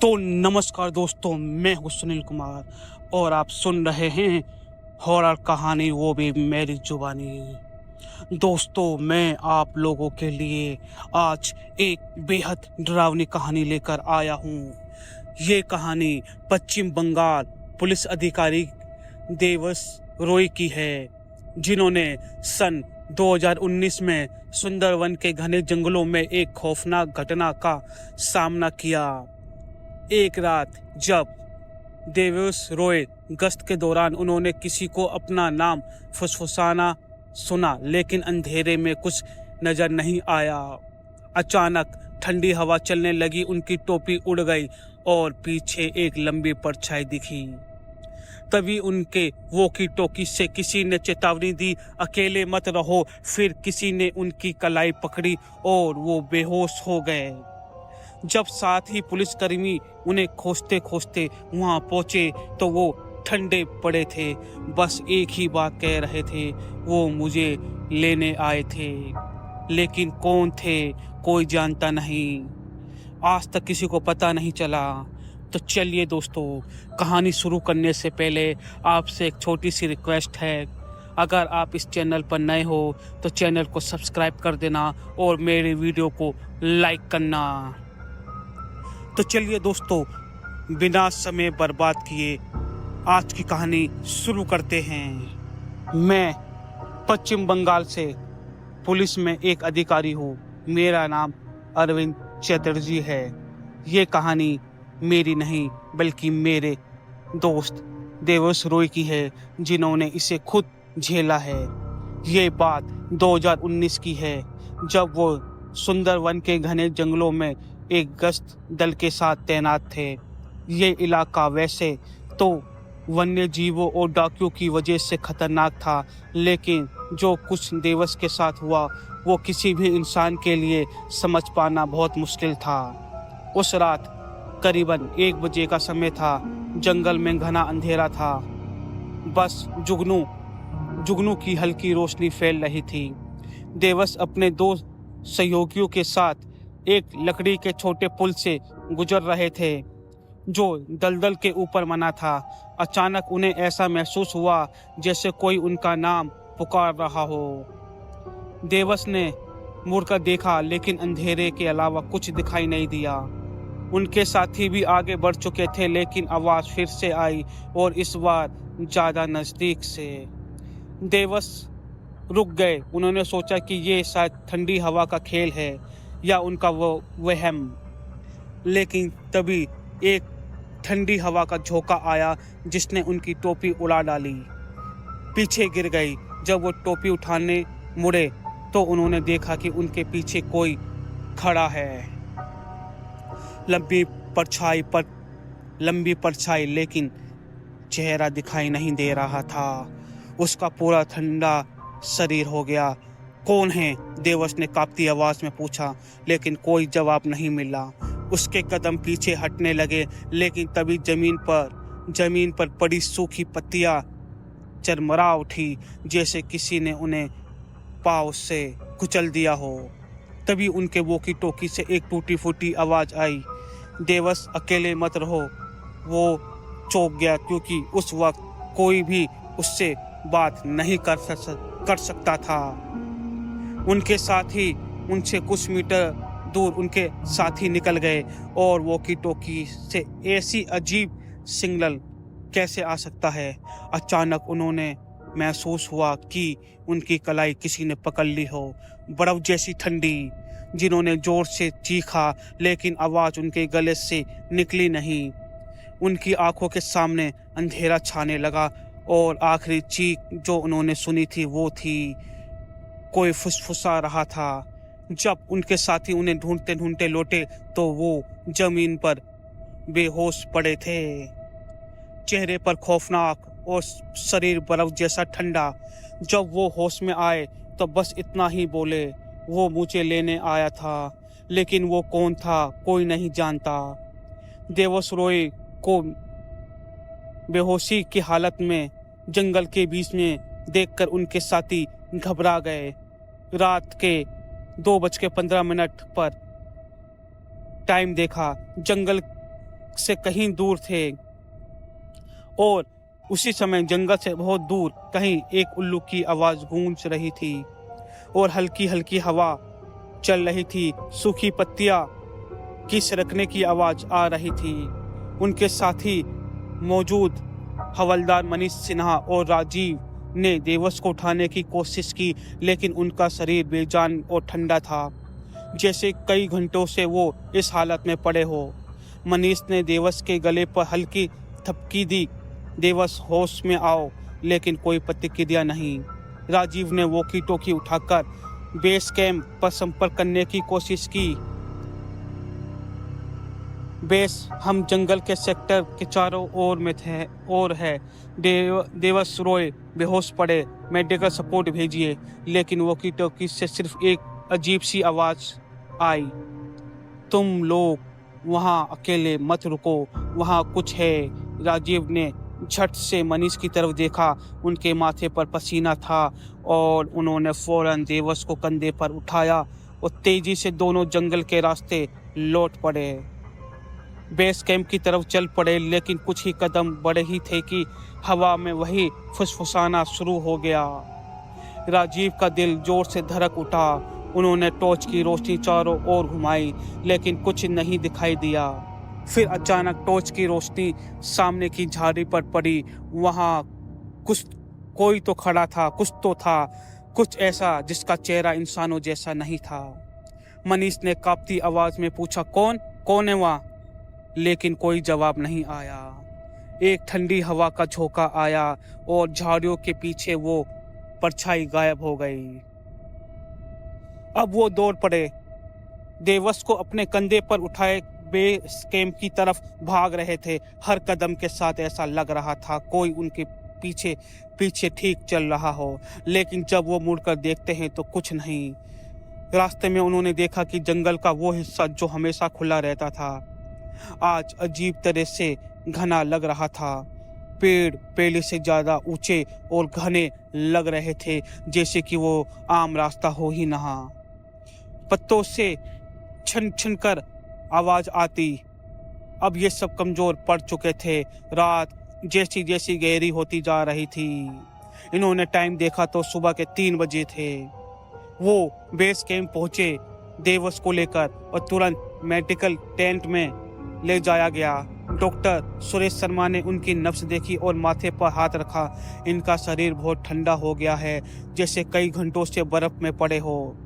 तो नमस्कार दोस्तों, मैं हूं सुनील कुमार और आप सुन रहे हैं हॉरर कहानी, वो भी मेरी जुबानी। दोस्तों, मैं आप लोगों के लिए आज एक बेहद डरावनी कहानी लेकर आया हूं। ये कहानी पश्चिम बंगाल पुलिस अधिकारी देवस रॉय की है, जिन्होंने सन 2019 में सुंदरवन के घने जंगलों में एक खौफनाक घटना का सामना किया। एक रात जब देवस रॉय गश्त के दौरान उन्होंने किसी को अपना नाम फुसफुसाना सुना, लेकिन अंधेरे में कुछ नजर नहीं आया। अचानक ठंडी हवा चलने लगी, उनकी टोपी उड़ गई और पीछे एक लंबी परछाई दिखी। तभी उनके वॉकी टॉकी से किसी ने चेतावनी दी, अकेले मत रहो। फिर किसी ने उनकी कलाई पकड़ी और वो बेहोश हो गए। जब साथ ही पुलिसकर्मी उन्हें खोजते खोजते वहां पहुंचे तो वो ठंडे पड़े थे, बस एक ही बात कह रहे थे, वो मुझे लेने आए थे। लेकिन कौन थे कोई जानता नहीं, आज तक किसी को पता नहीं चला। तो चलिए दोस्तों, कहानी शुरू करने से पहले आपसे एक छोटी सी रिक्वेस्ट है। अगर आप इस चैनल पर नए हो तो चैनल को सब्सक्राइब कर देना और मेरे वीडियो को लाइक करना। तो चलिए दोस्तों, बिना समय बर्बाद किए आज की कहानी शुरू करते हैं। मैं पश्चिम बंगाल से पुलिस में एक अधिकारी हूँ। मेरा नाम अरविंद चटर्जी है। ये कहानी मेरी नहीं बल्कि मेरे दोस्त देवस रॉय की है, जिन्होंने इसे खुद झेला है। ये बात 2019 की है, जब वो सुंदरवन के घने जंगलों में एक गश्त दल के साथ तैनात थे। ये इलाका वैसे तो वन्य जीवों और डाकुओं की वजह से खतरनाक था, लेकिन जो कुछ देवस के साथ हुआ वो किसी भी इंसान के लिए समझ पाना बहुत मुश्किल था। उस रात करीबन 1 बजे का समय था। जंगल में घना अंधेरा था, बस जुगनू की हल्की रोशनी फैल रही थी। देवस अपने 2 सहयोगियों के साथ एक लकड़ी के छोटे पुल से गुजर रहे थे, जो दलदल के ऊपर बना था। अचानक उन्हें ऐसा महसूस हुआ जैसे कोई उनका नाम पुकार रहा हो। देवस ने मुड़कर देखा, लेकिन अंधेरे के अलावा कुछ दिखाई नहीं दिया। उनके साथी भी आगे बढ़ चुके थे, लेकिन आवाज फिर से आई और इस बार ज्यादा नजदीक से। देवस रुक गए। उन्होंने सोचा कि ये शायद ठंडी हवा का खेल है या उनका वो वहम। लेकिन तभी एक ठंडी हवा का झोंका आया, जिसने उनकी टोपी उड़ा डाली, पीछे गिर गई। जब वो टोपी उठाने मुड़े तो उन्होंने देखा कि उनके पीछे कोई खड़ा है। लंबी परछाई, लेकिन चेहरा दिखाई नहीं दे रहा था। उसका पूरा ठंडा शरीर हो गया। कौन है? देवस ने कांपती आवाज में पूछा, लेकिन कोई जवाब नहीं मिला। उसके कदम पीछे हटने लगे, लेकिन तभी जमीन पर पड़ी सूखी पत्तियां चरमरा उठी, जैसे किसी ने उन्हें पांव से कुचल दिया हो। तभी उनके वॉकी टॉकी से एक टूटी फूटी आवाज आई, देवस अकेले मत रहो। वो चौंक गया, क्योंकि उस वक्त कोई भी उससे बात नहीं कर सकता था। उनके साथी उनसे कुछ मीटर दूर उनके साथी निकल गए, और वॉकी टॉकी से ऐसी अजीब सिग्नल कैसे आ सकता है। अचानक उन्होंने महसूस हुआ कि उनकी कलाई किसी ने पकड़ ली हो, बर्फ जैसी ठंडी। जिन्होंने जोर से चीखा, लेकिन आवाज उनके गले से निकली नहीं। उनकी आंखों के सामने अंधेरा छाने लगा, और आखिरी चीख जो उन्होंने सुनी थी वो थी, कोई फुसफुसा रहा था। जब उनके साथी उन्हें ढूंढते ढूंढते लौटे तो वो जमीन पर बेहोश पड़े थे, चेहरे पर खौफनाक और शरीर बर्फ जैसा ठंडा। जब वो होश में आए तो बस इतना ही बोले, वो मुझे लेने आया था। लेकिन वो कौन था कोई नहीं जानता। देवस रॉय को बेहोशी की हालत में जंगल के बीच में देखकर उनके साथी घबरा गए। रात के 2:15 पर टाइम देखा। जंगल से कहीं दूर थे और उसी समय जंगल से बहुत दूर कहीं एक उल्लू की आवाज गूंज रही थी और हल्की हल्की हवा चल रही थी। सूखी पत्तियां की सरकने की आवाज आ रही थी। उनके साथी मौजूद हवलदार मनीष सिन्हा और राजीव ने देवस को उठाने की कोशिश की, लेकिन उनका शरीर बेजान और ठंडा था, जैसे कई घंटों से वो इस हालत में पड़े हो। मनीष ने देवस के गले पर हल्की थपकी दी, देवस होश में आओ, लेकिन कोई प्रतिक्रिया नहीं। राजीव ने वॉकी टॉकी उठाकर बेस कैंप पर संपर्क करने की कोशिश की। बेस हम जंगल के सेक्टर के चारों ओर में थे और है। देवस रोए बेहोश पड़े, मेडिकल सपोर्ट भेजिए। लेकिन वॉकी टॉकी से सिर्फ एक अजीब सी आवाज आई, तुम लोग वहाँ अकेले मत रुको, वहाँ कुछ है। राजीव ने झट से मनीष की तरफ देखा। उनके माथे पर पसीना था और उन्होंने फौरन देवस को कंधे पर उठाया और तेजी से दोनों जंगल के रास्ते लौट पड़े। बेस कैंप की तरफ चल पड़े, लेकिन कुछ ही कदम बढ़े ही थे कि हवा में वही फुसफुसाना शुरू हो गया। राजीव का दिल जोर से धड़क उठा। उन्होंने टॉर्च की रोशनी चारों ओर घुमाई, लेकिन कुछ नहीं दिखाई दिया। फिर अचानक टॉर्च की रोशनी सामने की झाड़ी पर पड़ी। वहां कोई तो खड़ा था, कुछ तो था, कुछ ऐसा जिसका चेहरा इंसानों जैसा नहीं था। मनीष ने कांपती आवाज में पूछा, कौन है वहां? लेकिन कोई जवाब नहीं आया। एक ठंडी हवा का झोंका आया और झाड़ियों के पीछे वो परछाई गायब हो गई। अब वो दौड़ पड़े, देवस को अपने कंधे पर उठाए बेस कैंप की तरफ भाग रहे थे। हर कदम के साथ ऐसा लग रहा था कोई उनके पीछे पीछे ठीक चल रहा हो, लेकिन जब वो मुड़कर देखते हैं तो कुछ नहीं। रास्ते में उन्होंने देखा कि जंगल का वो हिस्सा जो हमेशा खुला रहता था, आज अजीब तरह से घना लग रहा था। पेड़ पहले से ज्यादा ऊंचे और घने लग रहे थे, जैसे कि वो आम रास्ता हो ही ना। पत्तों से छन छन कर आवाज आती। अब ये सब कमजोर पड़ चुके थे। रात जैसी जैसी गहरी होती जा रही थी। इन्होंने टाइम देखा तो सुबह के 3 बजे थे। वो बेस कैंप पहुंचे देवस को लेकर और तुरंत मेडिकल टेंट में ले जाया गया। डॉक्टर सुरेश शर्मा ने उनकी नब्ज देखी और माथे पर हाथ रखा। इनका शरीर बहुत ठंडा हो गया है, जैसे कई घंटों से बर्फ में पड़े हो।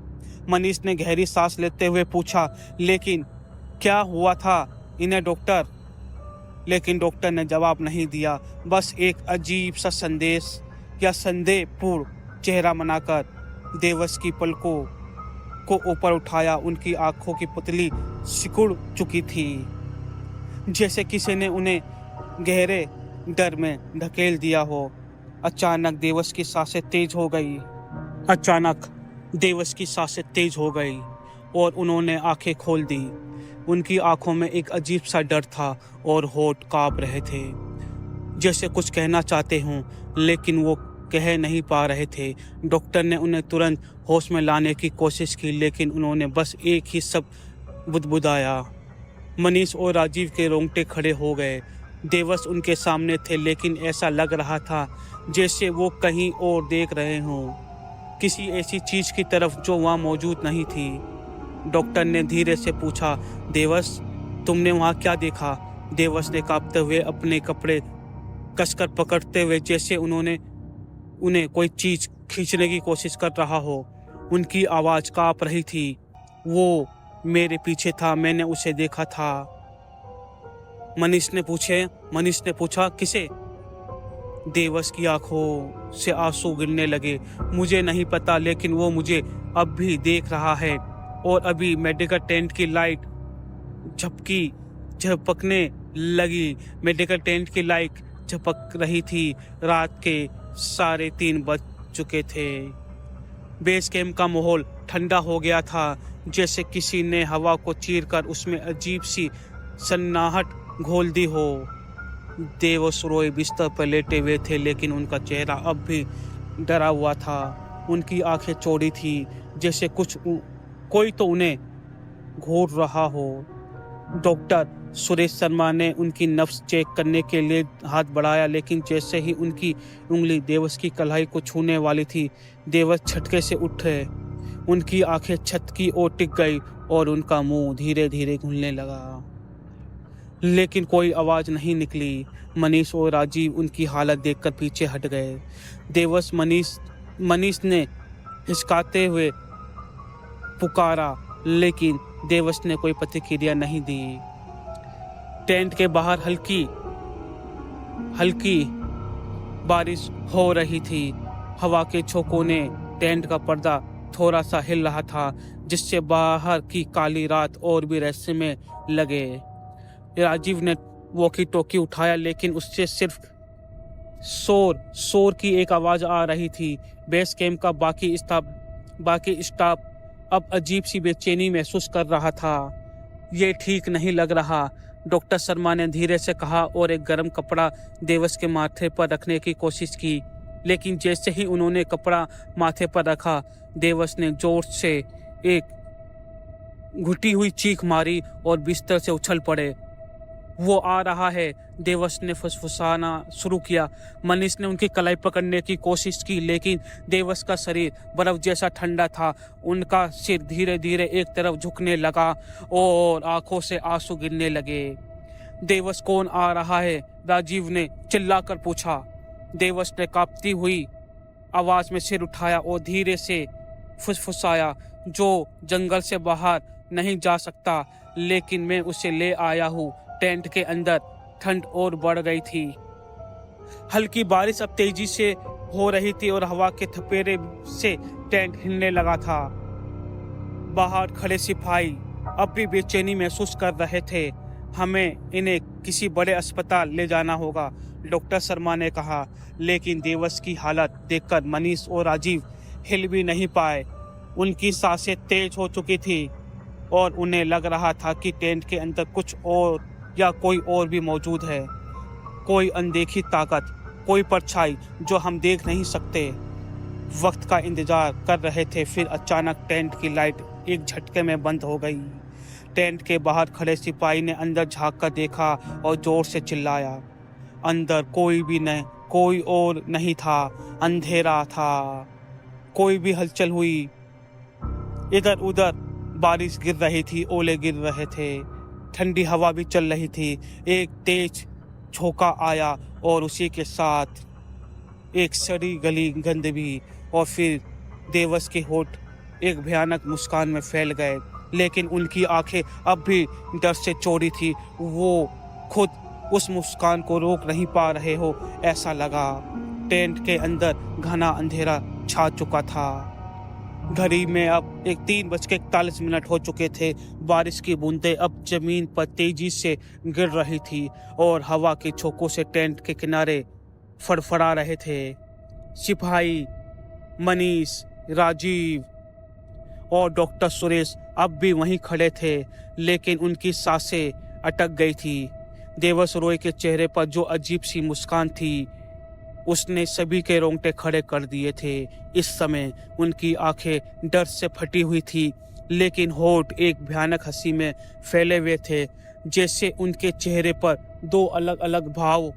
मनीष ने गहरी सांस लेते हुए पूछा, लेकिन क्या हुआ था इन्हें डॉक्टर? लेकिन डॉक्टर ने जवाब नहीं दिया, बस एक अजीब सा संदेहपूर्ण चेहरा बनाकर देवस की पलकों को ऊपर उठाया। उनकी आंखों की पुतली सिकुड़ चुकी थी, जैसे किसी ने उन्हें गहरे डर में ढकेल दिया हो। अचानक देवस की सांसें तेज हो गई और उन्होंने आंखें खोल दी। उनकी आंखों में एक अजीब सा डर था और होंठ कांप रहे थे, जैसे कुछ कहना चाहते हों, लेकिन वो कह नहीं पा रहे थे। डॉक्टर ने उन्हें तुरंत होश में लाने की कोशिश की, लेकिन उन्होंने बस एक ही शब्द बुदबुदाया। मनीष और राजीव के रोंगटे खड़े हो गए। देवस उनके सामने थे, लेकिन ऐसा लग रहा था जैसे वो कहीं और देख रहे हों, किसी ऐसी चीज की तरफ जो वहाँ मौजूद नहीं थी। डॉक्टर ने धीरे से पूछा, देवस, तुमने वहाँ क्या देखा? देवस ने कांपते हुए अपने कपड़े कसकर पकड़ते हुए, जैसे उन्हें कोई चीज खींचने की कोशिश कर रहा हो। उनकी आवाज कांप रही थी। वो मेरे पीछे था, मैंने उसे देखा था। मनीष ने पूछा, किसे? देवस की आंखों से आंसू गिरने लगे। मुझे नहीं पता, लेकिन वो मुझे अब भी देख रहा है। और अभी मेडिकल टेंट की लाइट झपकने लगी। मेडिकल टेंट की लाइट झपक रही थी। रात के 3:30 बज चुके थे। बेस कैंप का माहौल ठंडा हो गया था, जैसे किसी ने हवा को चीरकर उसमें अजीब सी सन्नाहट घोल दी हो। देवस रोए बिस्तर पर लेटे हुए थे, लेकिन उनका चेहरा अब भी डरा हुआ था। उनकी आंखें चौड़ी थी, जैसे कोई तो उन्हें घूर रहा हो। डॉक्टर सुरेश शर्मा ने उनकी नब्ज चेक करने के लिए हाथ बढ़ाया, लेकिन जैसे ही उनकी उंगली देवस की कलाई को छूने वाली थी, देवस झटके से उठे। उनकी आंखें छत की ओर टिक गई और उनका मुंह धीरे धीरे घुलने लगा, लेकिन कोई आवाज नहीं निकली। मनीष और राजीव उनकी हालत देखकर पीछे हट गए। देवस मनीष ने हिचकाते हुए पुकारा, लेकिन देवस ने कोई प्रतिक्रिया नहीं दी। टेंट के बाहर हल्की बारिश हो रही थी। हवा के झोंकों ने टेंट का पर्दा थोड़ा सा हिल रहा था, जिससे बाहर की काली रात और भी रहस्यमय लगे। राजीव ने वॉकी टॉकी उठाया, लेकिन उससे सिर्फ शोर की एक आवाज आ रही थी। बेस कैंप का बाकी स्टाफ अब अजीब सी बेचैनी महसूस कर रहा था। ये ठीक नहीं लग रहा, डॉक्टर शर्मा ने धीरे से कहा और एक गर्म कपड़ा देवस के माथे पर रखने की कोशिश की। लेकिन जैसे ही उन्होंने कपड़ा माथे पर रखा, देवस ने जोर से एक घुटी हुई चीख मारी और बिस्तर से उछल पड़े। वो आ रहा है, देवस ने फुसफुसाना शुरू किया। मनीष ने उनकी कलाई पकड़ने की कोशिश की, लेकिन देवस का शरीर बर्फ जैसा ठंडा था। उनका सिर धीरे धीरे एक तरफ झुकने लगा और आंखों से आंसू गिरने लगे। देवस, कौन आ रहा है? राजीव ने चिल्लाकर पूछा। देवस ने कांपती हुई आवाज में सिर उठाया और धीरे से फुसफुसाया, जो जंगल से बाहर नहीं जा सकता, लेकिन मैं उसे ले आया हूँ। टेंट के अंदर ठंड और बढ़ गई थी। हल्की बारिश अब तेजी से हो रही थी और हवा के थपेड़े से टेंट हिलने लगा था। बाहर खड़े सिपाही अब भी बेचैनी महसूस कर रहे थे। हमें इन्हें किसी बड़े अस्पताल ले जाना होगा, डॉक्टर शर्मा ने कहा। लेकिन देवस की हालत देखकर मनीष और राजीव हिल भी नहीं पाए। उनकी सांसें तेज हो चुकी थी और उन्हें लग रहा था कि टेंट के अंदर कुछ और या कोई और भी मौजूद है। कोई अनदेखी ताकत, कोई परछाई जो हम देख नहीं सकते। वक्त का इंतजार कर रहे थे, फिर अचानक टेंट की लाइट एक झटके में बंद हो गई। टेंट के बाहर खड़े सिपाही ने अंदर झांक कर देखा और जोर से चिल्लाया। अंदर कोई और नहीं था, अंधेरा था। कोई भी हलचल हुई, इधर उधर बारिश गिर रही थी, ओले गिर रहे थे, ठंडी हवा भी चल रही थी। एक तेज झोंका आया और उसी के साथ एक सड़ी गली गंध भी, और फिर देवस के होठ एक भयानक मुस्कान में फैल गए। लेकिन उनकी आंखें अब भी डर से चौड़ी थी। वो खुद उस मुस्कान को रोक नहीं पा रहे हो, ऐसा लगा। टेंट के अंदर घना अंधेरा छा चुका था। घड़ी में अब 3:41 हो चुके थे। बारिश की बूंदें अब जमीन पर तेजी से गिर रही थी और हवा के झोंकों से टेंट के किनारे फड़फड़ा रहे थे। सिपाही मनीष, राजीव और डॉक्टर सुरेश अब भी वहीं खड़े थे, लेकिन उनकी सांसें अटक गई थी। देवस रॉय के चेहरे पर जो अजीब सी मुस्कान थी, उसने सभी के रोंगटे खड़े कर दिए थे। इस समय उनकी आंखें डर से फटी हुई थी, लेकिन होठ एक भयानक हंसी में फैले हुए थे, जैसे उनके चेहरे पर दो अलग अलग भाव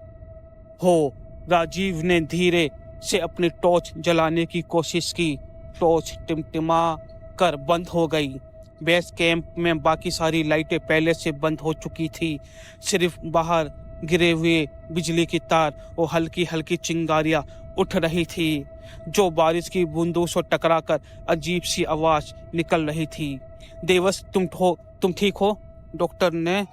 हो। राजीव ने धीरे से अपनी टॉर्च जलाने की कोशिश की। टॉर्च टिमटिमा कर बंद हो गई। बेस कैंप में बाकी सारी लाइटें पहले से बंद हो चुकी थी। सिर्फ बाहर गिरे हुए बिजली की तार और हल्की हल्की चिंगारियां उठ रही थी, जो बारिश की बूंदों से टकराकर अजीब सी आवाज निकल रही थी। देवस, तुम ठीक हो? डॉक्टर ने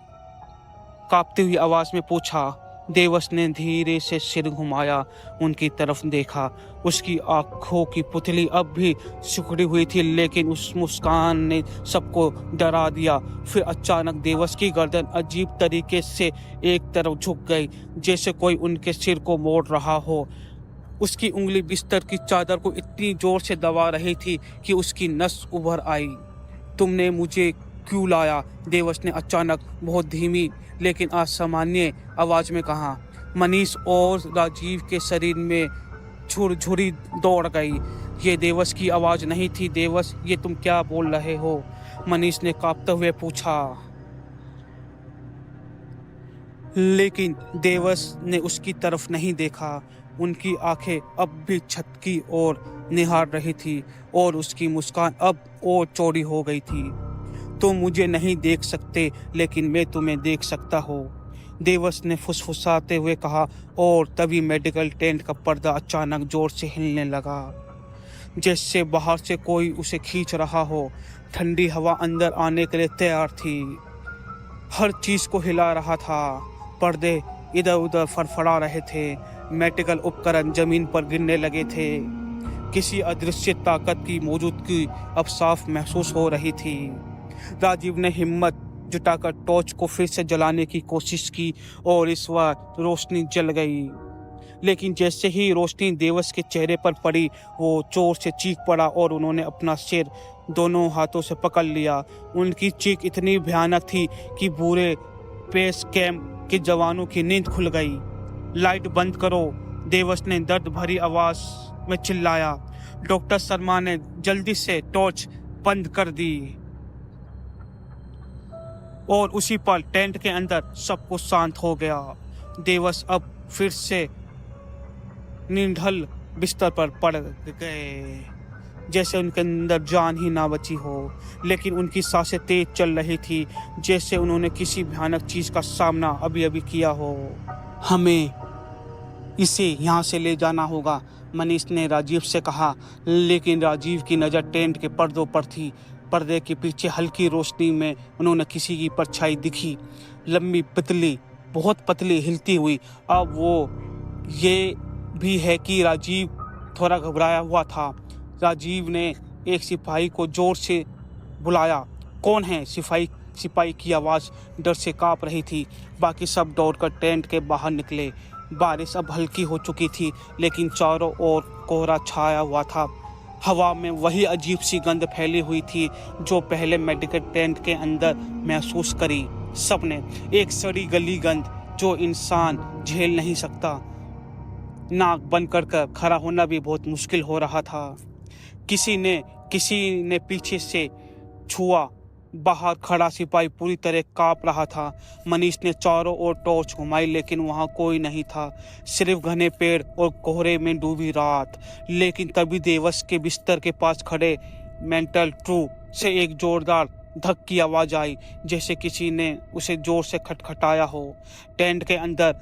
कांपती हुई आवाज में पूछा। देवस ने धीरे से सिर घुमाया, उनकी तरफ देखा। उसकी आंखों की पुतली अब भी सिकुड़ी हुई थी, लेकिन उस मुस्कान ने सबको डरा दिया। फिर अचानक देवस की गर्दन अजीब तरीके से एक तरफ झुक गई, जैसे कोई उनके सिर को मोड़ रहा हो। उसकी उंगली बिस्तर की चादर को इतनी जोर से दबा रही थी कि उसकी नस उभर आई। तुमने मुझे क्यों लाया? देवस ने अचानक बहुत धीमी लेकिन असामान्य आवाज में कहा। मनीष और राजीव के शरीर में झुरझुरी दौड़ गई। ये देवस की आवाज नहीं थी। देवस, ये तुम क्या बोल रहे हो? मनीष ने कांपते हुए पूछा। लेकिन देवस ने उसकी तरफ नहीं देखा। उनकी आंखें अब भी छत की ओर निहार रही थी और उसकी मुस्कान अब और चौड़ी हो गई थी। तुम मुझे नहीं देख सकते, लेकिन मैं तुम्हें देख सकता हूँ, देवस ने फुसफुसाते हुए कहा। और तभी मेडिकल टेंट का पर्दा अचानक जोर से हिलने लगा, जैसे बाहर से कोई उसे खींच रहा हो। ठंडी हवा अंदर आने के लिए तैयार थी, हर चीज को हिला रहा था। पर्दे इधर उधर फड़फड़ा रहे थे, मेडिकल उपकरण जमीन पर गिरने लगे थे। किसी अदृश्य ताकत की मौजूदगी अब साफ महसूस हो रही थी। राजीव ने हिम्मत जुटाकर टॉर्च को फिर से जलाने की कोशिश की और इस बार रोशनी जल गई। लेकिन जैसे ही रोशनी देवस के चेहरे पर पड़ी, वो जोर से चीख पड़ा और उन्होंने अपना सिर दोनों हाथों से पकड़ लिया। उनकी चीख इतनी भयानक थी कि पूरे बेस कैंप के जवानों की नींद खुल गई। लाइट बंद करो, देवस ने दर्द भरी आवाज में चिल्लाया। डॉक्टर शर्मा ने जल्दी से टॉर्च बंद कर दी और उसी पल टेंट के अंदर सब कुछ शांत हो गया। देवस अब फिर से निढल बिस्तर पर पड़ गए, जैसे उनके अंदर जान ही ना बची हो। लेकिन उनकी सांसें तेज चल रही थी, जैसे उन्होंने किसी भयानक चीज का सामना अभी अभी किया हो। हमें इसे यहाँ से ले जाना होगा, मनीष ने राजीव से कहा। लेकिन राजीव की नज़र टेंट के पर्दों पर थी। पर्दे के पीछे हल्की रोशनी में उन्होंने किसी की परछाई दिखी, लंबी पतली, बहुत पतली, हिलती हुई। अब वो ये भी है कि राजीव थोड़ा घबराया हुआ था। राजीव ने एक सिपाही को जोर से बुलाया। कौन है? सिपाही की आवाज़ डर से कांप रही थी। बाकी सब दौड़कर टेंट के बाहर निकले। बारिश अब हल्की हो चुकी थी, लेकिन चारों ओर कोहरा छाया हुआ था। हवा में वही अजीब सी गंध फैली हुई थी जो पहले मेडिकल टेंट के अंदर महसूस करी सबने। एक सड़ी गली गंध जो इंसान झेल नहीं सकता। नाक बंद कर खड़ा होना भी बहुत मुश्किल हो रहा था। किसी ने पीछे से छुआ। बाहर खड़ा सिपाही पूरी तरह कांप रहा था। मनीष ने चारों ओर टॉर्च घुमाई, लेकिन वहां कोई नहीं था, सिर्फ घने पेड़ और कोहरे में डूबी रात। लेकिन तभी देवस के बिस्तर के पास खड़े मेंटल ट्रू से एक जोरदार धक की आवाज आई, जैसे किसी ने उसे जोर से खटखटाया हो। टेंट के अंदर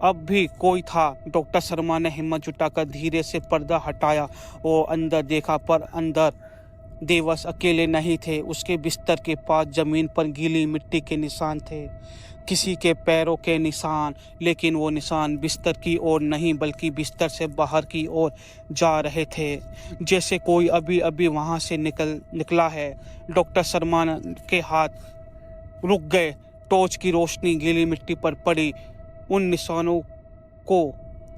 अब भी कोई था। डॉक्टर शर्मा ने हिम्मत जुटाकर धीरे से पर्दा हटाया और अंदर देखा, पर अंदर देवस अकेले नहीं थे। उसके बिस्तर के पास जमीन पर गीली मिट्टी के निशान थे, किसी के पैरों के निशान। लेकिन वो निशान बिस्तर की ओर नहीं, बल्कि बिस्तर से बाहर की ओर जा रहे थे, जैसे कोई अभी अभी वहां से निकला है। डॉक्टर शर्मा के हाथ रुक गए। टॉर्च की रोशनी गीली मिट्टी पर पड़ी। उन निशानों को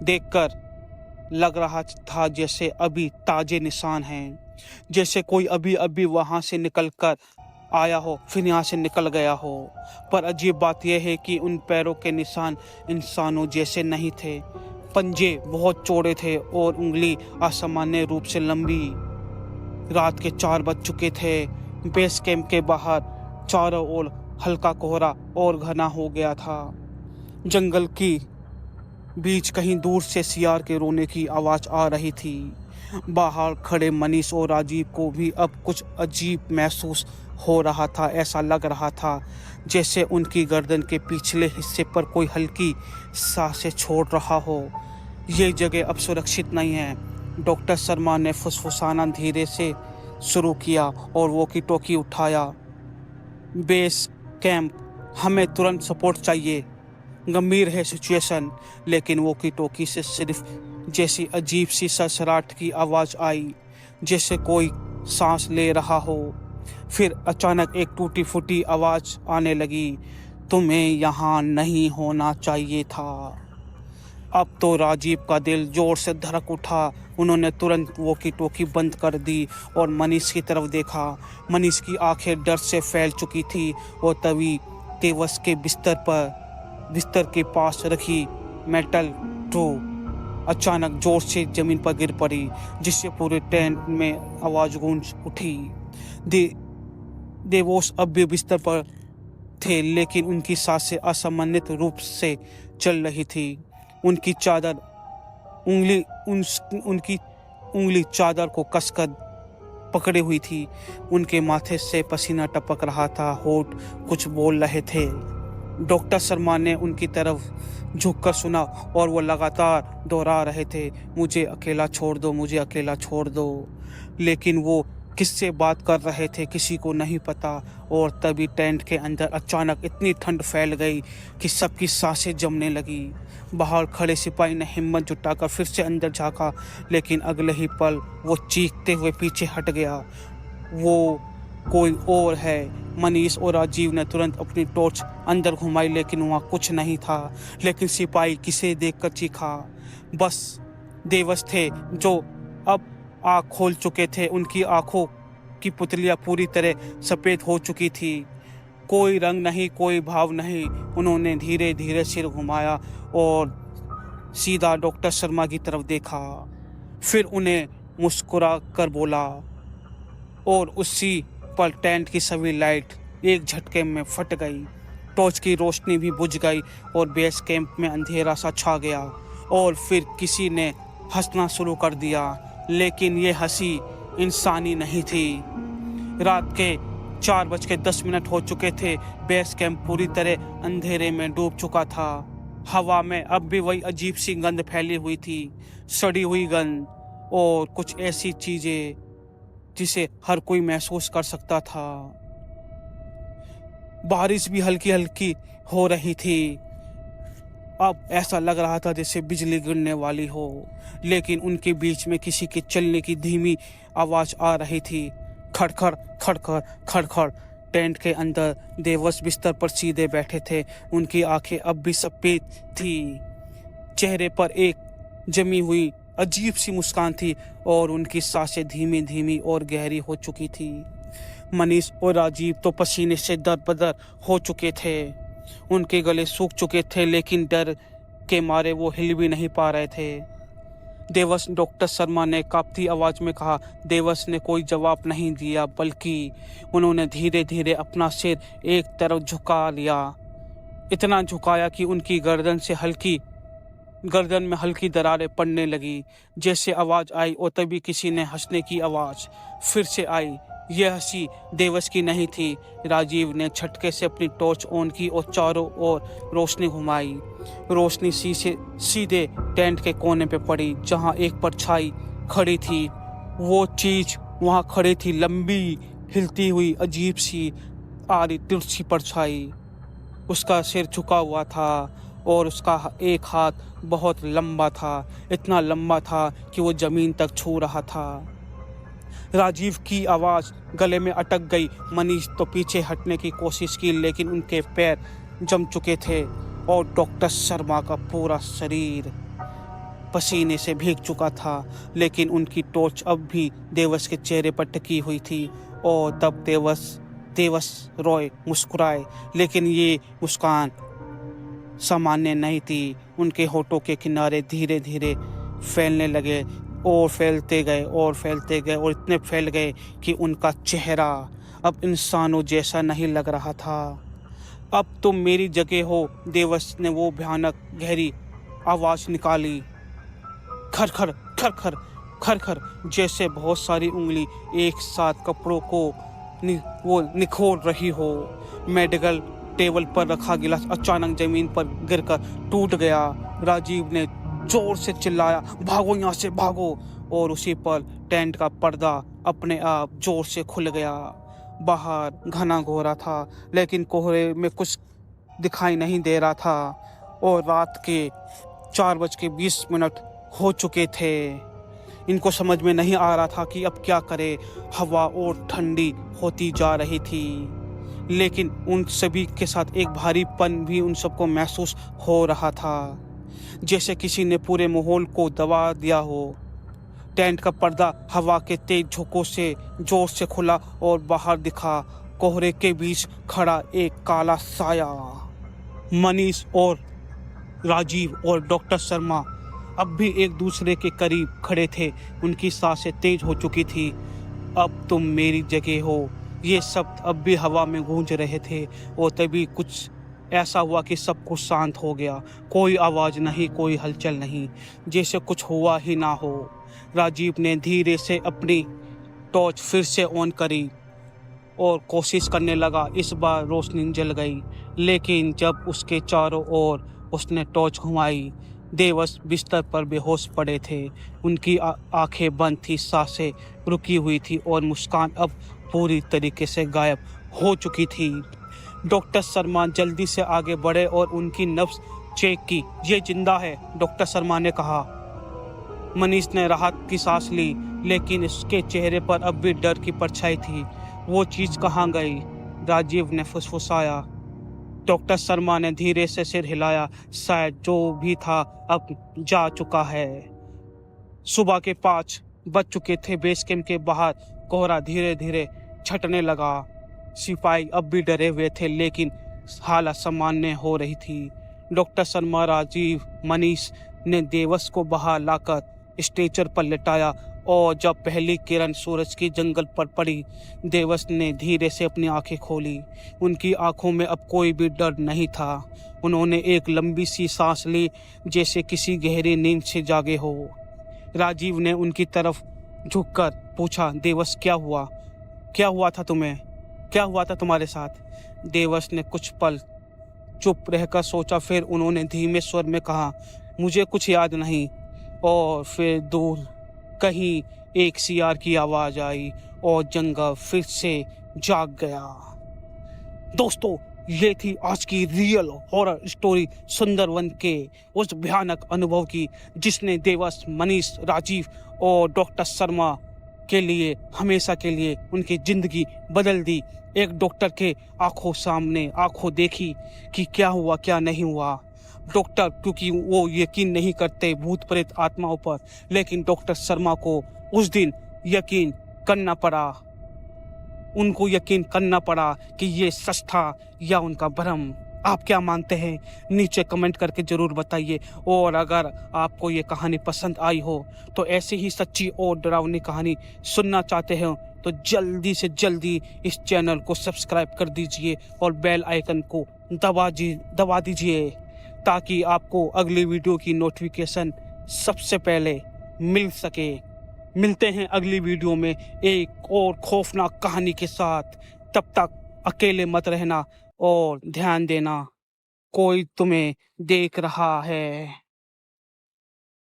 देखकर लग रहा था जैसे अभी ताजे निशान हैं, जैसे कोई अभी अभी वहां से निकल कर आया हो, फिर यहाँ से निकल गया हो। पर अजीब बात यह है कि उन पैरों के निशान इंसानों जैसे नहीं थे। पंजे बहुत चौड़े थे और उंगली असामान्य रूप से लंबी। रात के 4 बज चुके थे। बेस कैंप के बाहर चारों ओर हल्का कोहरा और घना हो गया था। जंगल की बीच कहीं दूर से सियार के रोने की आवाज आ रही थी। बाहर खड़े मनीष और राजीव को भी अब कुछ अजीब महसूस हो रहा था। ऐसा लग रहा था जैसे उनकी गर्दन के पिछले हिस्से पर कोई हल्की सांसें छोड़ रहा हो। ये जगह अब सुरक्षित नहीं है। डॉक्टर शर्मा ने फुसफुसाना धीरे से शुरू किया और वॉकी टॉकी उठाया। बेस कैंप, हमें तुरंत सपोर्ट चाहिए, गंभीर है सिचुएशन। लेकिन वॉकी टॉकी से सिर्फ जैसी अजीब सी सरसराहट की आवाज़ आई, जैसे कोई सांस ले रहा हो। फिर अचानक एक टूटी फूटी आवाज़ आने लगी, तुम्हें यहाँ नहीं होना चाहिए था। अब तो राजीव का दिल जोर से धड़क उठा। उन्होंने तुरंत वॉकी टॉकी बंद कर दी और मनीष की तरफ देखा। मनीष की आंखें डर से फैल चुकी थी और तभी देवस के बिस्तर के पास रखी मेटल ट्रू अचानक जोर से जमीन पर गिर पड़ी, जिससे पूरे टेंट में आवाज गूंज उठी। देवोस अब भी बिस्तर पर थे, लेकिन उनकी सांसें असमन्वित रूप से चल रही थी। उनकी चादर उंगली उनकी उंगली चादर को कसकर पकड़े हुई थी। उनके माथे से पसीना टपक रहा था, होठ कुछ बोल रहे थे। डॉक्टर शर्मा ने उनकी तरफ झुककर सुना और वो लगातार दोहरा रहे थे, मुझे अकेला छोड़ दो, मुझे अकेला छोड़ दो। लेकिन वो किससे बात कर रहे थे किसी को नहीं पता। और तभी टेंट के अंदर अचानक इतनी ठंड फैल गई कि सबकी सांसें जमने लगी। बाहर खड़े सिपाही ने हिम्मत जुटाकर फिर से अंदर झांका, लेकिन अगले ही पल वो चीखते हुए पीछे हट गया। वो कोई और है। मनीष और राजीव ने तुरंत अपनी टॉर्च अंदर घुमाई, लेकिन वहाँ कुछ नहीं था। लेकिन सिपाही किसे देखकर चीखा? बस देवस थे, जो अब आँख खोल चुके थे। उनकी आंखों की पुतलियाँ पूरी तरह सफ़ेद हो चुकी थी। कोई रंग नहीं, कोई भाव नहीं। उन्होंने धीरे धीरे सिर घुमाया और सीधा डॉक्टर शर्मा की तरफ देखा। फिर उन्हें मुस्कुरा कर बोला, और उसी पर टेंट की सभी लाइट एक झटके में फट गई। टॉर्च की रोशनी भी बुझ गई और बेस कैंप में अंधेरा सा छा गया। और फिर किसी ने हंसना शुरू कर दिया, लेकिन ये हंसी इंसानी नहीं थी। रात के 4:10 हो चुके थे। बेस कैंप पूरी तरह अंधेरे में डूब चुका था। हवा में अब भी वही अजीब सी गंध फैली हुई थी, सड़ी हुई गंध, और कुछ ऐसी चीजें जिसे हर कोई महसूस कर सकता था। बारिश भी हल्की हल्की हो रही थी। अब ऐसा लग रहा था जैसे बिजली गिरने वाली हो, लेकिन उनके बीच में किसी के चलने की धीमी आवाज आ रही थी। खड़खड़ खड़खड़ खड़खड़। टेंट के अंदर देवस बिस्तर पर सीधे बैठे थे। उनकी आंखें अब भी सफेद थी। चेहरे पर एक जमी हुई अजीब सी मुस्कान थी और उनकी सांसें धीमी धीमी और गहरी हो चुकी थी। मनीष और राजीव तो पसीने से दरबदर हो चुके थे। उनके गले सूख चुके थे, लेकिन डर के मारे वो हिल भी नहीं पा रहे थे। देवस, डॉक्टर शर्मा ने कांपती आवाज में कहा। देवस ने कोई जवाब नहीं दिया, बल्कि उन्होंने धीरे धीरे अपना सिर एक तरफ झुका लिया। इतना झुकाया कि उनकी गर्दन में हल्की दरारें पड़ने लगी। जैसे आवाज आई और तभी किसी ने हंसने की आवाज फिर से आई। यह हंसी देवस की नहीं थी। राजीव ने झटके से अपनी टॉर्च ऑन की और चारों ओर रोशनी घुमाई। रोशनी सीधे टेंट के कोने पे पड़ी, जहां एक परछाई खड़ी थी। वो चीज वहां खड़ी थी, लंबी, हिलती हुई, अजीब सी आड़ी तिरछी परछाई। उसका सिर झुका हुआ था और उसका एक हाथ बहुत लंबा था, इतना लंबा था कि वो जमीन तक छू रहा था। राजीव की आवाज गले में अटक गई। मनीष तो पीछे हटने की कोशिश की, लेकिन उनके पैर जम चुके थे और डॉक्टर शर्मा का पूरा शरीर पसीने से भीग चुका था। लेकिन उनकी टॉर्च अब भी देवस के चेहरे पर टिकी हुई थी। और तब देवस रॉय मुस्कुराए, लेकिन ये मुस्कान सामान्य नहीं थी। उनके होठों के किनारे धीरे धीरे फैलने लगे और फैलते गए और इतने फैल गए कि उनका चेहरा अब इंसानों जैसा नहीं लग रहा था। अब तुम मेरी जगह हो, देवस ने वो भयानक गहरी आवाज निकाली। खरखर खरखर खरखर, जैसे बहुत सारी उंगली एक साथ कपड़ों को वो निखोर रही हो। मेडिकल टेबल पर रखा गिलास अचानक जमीन पर गिरकर टूट गया। राजीव ने जोर से चिल्लाया, भागो यहाँ से, भागो। और उसी पर टेंट का पर्दा अपने आप जोर से खुल गया। बाहर घना कोहरा था, लेकिन कोहरे में कुछ दिखाई नहीं दे रहा था। और रात के 4:20 हो चुके थे। इनको समझ में नहीं आ रहा था कि अब क्या करे। हवा और ठंडी होती जा रही थी, लेकिन उन सभी के साथ एक भारीपन भी उन सबको महसूस हो रहा था, जैसे किसी ने पूरे माहौल को दबा दिया हो। टेंट का पर्दा हवा के तेज झोंकों से जोर से खुला और बाहर दिखा, कोहरे के बीच खड़ा एक काला साया। मनीष और राजीव और डॉक्टर शर्मा अब भी एक दूसरे के करीब खड़े थे। उनकी सांसें तेज हो चुकी थी। अब तुम मेरी जगह हो, ये शब्द अब भी हवा में गूंज रहे थे और तभी कुछ ऐसा हुआ कि सब कुछ शांत हो गया। कोई आवाज़ नहीं, कोई हलचल नहीं, जैसे कुछ हुआ ही ना हो। राजीव ने धीरे से अपनी टॉर्च फिर से ऑन करी और कोशिश करने लगा। इस बार रोशनी जल गई, लेकिन जब उसके चारों ओर उसने टॉर्च घुमाई, देवस बिस्तर पर बेहोश पड़े थे। उनकी आंखें बंद थी, सांसें रुकी हुई थी और मुस्कान अब पूरी तरीके से गायब हो चुकी थी। डॉक्टर शर्मा जल्दी से आगे बढ़े और उनकी नब्ज चेक की। ये जिंदा है, डॉक्टर शर्मा ने कहा। मनीष ने राहत की सांस ली, लेकिन उसके चेहरे पर अब भी डर की परछाई थी। वो चीज कहाँ गई? राजीव ने फुसफुसाया। डॉक्टर शर्मा ने धीरे से सिर हिलाया। शायद जो भी था अब जा चुका है। सुबह के 5 बज चुके थे। बेस कैंप के बाहर कोहरा धीरे धीरे छटने लगा। सिपाही अब भी डरे हुए थे, लेकिन हालत सामान्य हो रही थी। डॉक्टर शर्मा, राजीव, मनीष ने देवस को बाहर लाकर स्ट्रेचर पर लेटाया और जब पहली किरण सूरज की जंगल पर पड़ी, देवस ने धीरे से अपनी आंखें खोली। उनकी आंखों में अब कोई भी डर नहीं था। उन्होंने एक लंबी सी सांस ली, जैसे किसी गहरी नींद से जागे हो। राजीव ने उनकी तरफ झुककर पूछा, देवस क्या हुआ? क्या हुआ था तुम्हें? क्या हुआ था तुम्हारे साथ? देवस ने कुछ पल चुप रहकर सोचा, फिर उन्होंने धीमे स्वर में कहा, मुझे कुछ याद नहीं। और फिर दूर कहीं एक सियार की आवाज आई और जंगल फिर से जाग गया। दोस्तों, ये थी आज की रियल हॉरर स्टोरी सुंदरवन के उस भयानक अनुभव की, जिसने देवस, मनीष, राजीव और डॉक्टर शर्मा के लिए हमेशा के लिए उनकी जिंदगी बदल दी। एक डॉक्टर के आंखों सामने आंखों देखी कि क्या हुआ क्या नहीं हुआ। डॉक्टर, क्योंकि वो यकीन नहीं करते भूत प्रेत आत्माओं पर, लेकिन डॉक्टर शर्मा को उस दिन यकीन करना पड़ा। उनको यकीन करना पड़ा कि ये सच था या उनका भ्रम। आप क्या मानते हैं? नीचे कमेंट करके ज़रूर बताइए। और अगर आपको ये कहानी पसंद आई हो तो ऐसी ही सच्ची और डरावनी कहानी सुनना चाहते हो तो जल्दी से जल्दी इस चैनल को सब्सक्राइब कर दीजिए और बेल आइकन को दबा दीजिए, ताकि आपको अगली वीडियो की नोटिफिकेशन सबसे पहले मिल सके। मिलते हैं अगली वीडियो में एक और खौफनाक कहानी के साथ। तब तक अकेले मत रहना और ध्यान देना, कोई तुम्हें देख रहा है।